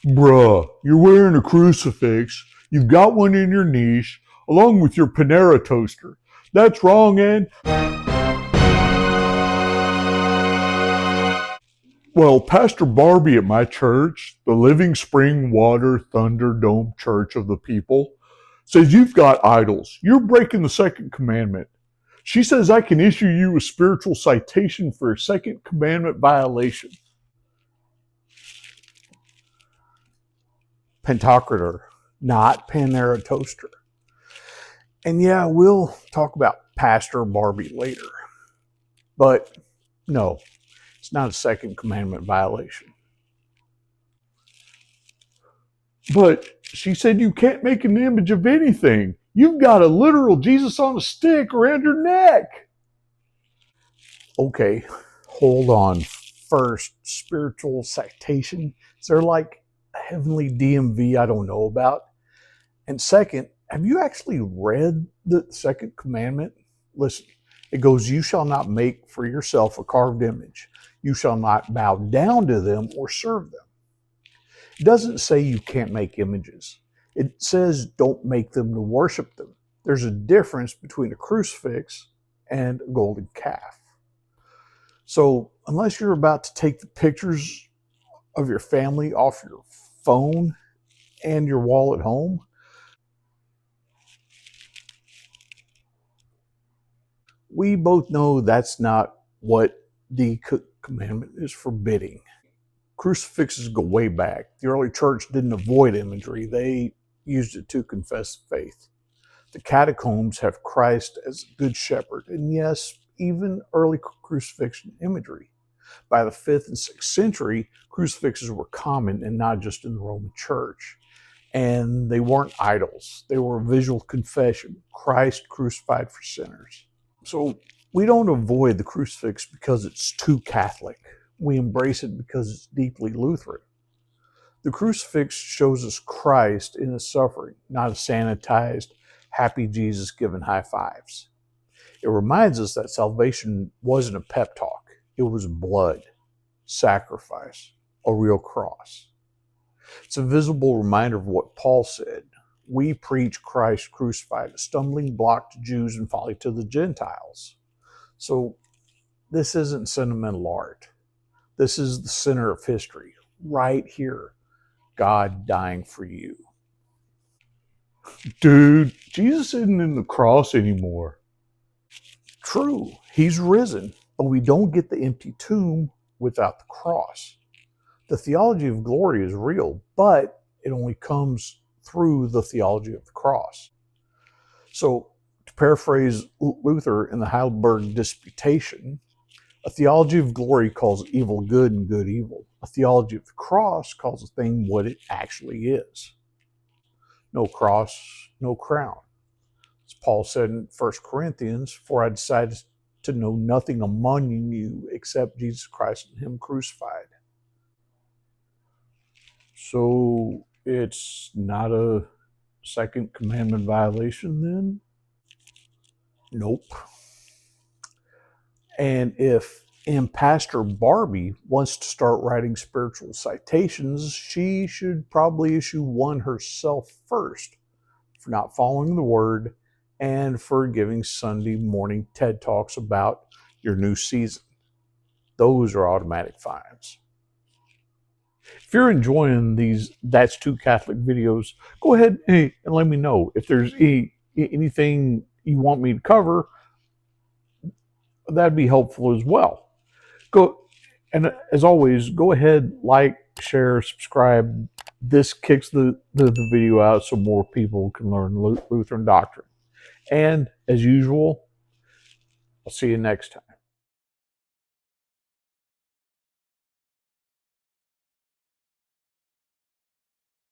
Bruh, you're wearing a crucifix, you've got one in your niche, along with your Panera toaster. That's wrong, and well, Pastor Barbie at my church, the Living Spring Water Thunderdome Church of the People, says you've got idols. You're breaking the second commandment. She says I can issue you a spiritual citation for a second commandment violation. Pantocrator, not Panera toaster. And yeah, we'll talk about Pastor Barbie later. But no, it's not a second commandment violation. But she said you can't make an image of anything. You've got a literal Jesus on a stick around your neck. Okay, hold on. First, spiritual citation. Is there like a heavenly DMV I don't know about? And second, have you actually read the second commandment? Listen, it goes, you shall not make for yourself a carved image. You shall not bow down to them or serve them. It doesn't say you can't make images. It says don't make them to worship them. There's a difference between a crucifix and a golden calf. So unless you're about to take the pictures of your family off your phone and your wall at home, we both know that's not what the commandment is forbidding. Crucifixes go way back. The early church didn't avoid imagery. They used it to confess faith. The catacombs have Christ as a good shepherd, and yes, even early crucifixion imagery. By the 5th and 6th century, crucifixes were common and not just in the Roman church. And they weren't idols. They were a visual confession. Christ crucified for sinners. So we don't avoid the crucifix because it's too Catholic. We embrace it because it's deeply Lutheran. The crucifix shows us Christ in his suffering, not a sanitized, happy Jesus giving high fives. It reminds us that salvation wasn't a pep talk. It was blood, sacrifice, a real cross. It's a visible reminder of what Paul said. We preach Christ crucified, a stumbling block to Jews and folly to the Gentiles. So this isn't sentimental art. This is the center of history, right here. God dying for you. Dude, Jesus isn't in the cross anymore. True, he's risen, but we don't get the empty tomb without the cross. The theology of glory is real, but it only comes through the theology of the cross. So, to paraphrase Luther in the Heidelberg Disputation, a theology of glory calls evil good and good evil. A theology of the cross calls a thing what it actually is. No cross, no crown. As Paul said in 1 Corinthians, for I decided to know nothing among you except Jesus Christ and him crucified. So it's not a second commandment violation then? Nope. And if Pastor Barbie wants to start writing spiritual citations, she should probably issue one herself first for not following the word and for giving Sunday morning TED Talks about your new season. Those are automatic fines. If you're enjoying these That's Too Catholic videos, go ahead and let me know. If there's anything you want me to cover, that'd be helpful as well. And as always, go ahead, like, share, subscribe. This kicks the video out so more people can learn Lutheran doctrine. And as usual, I'll see you next time.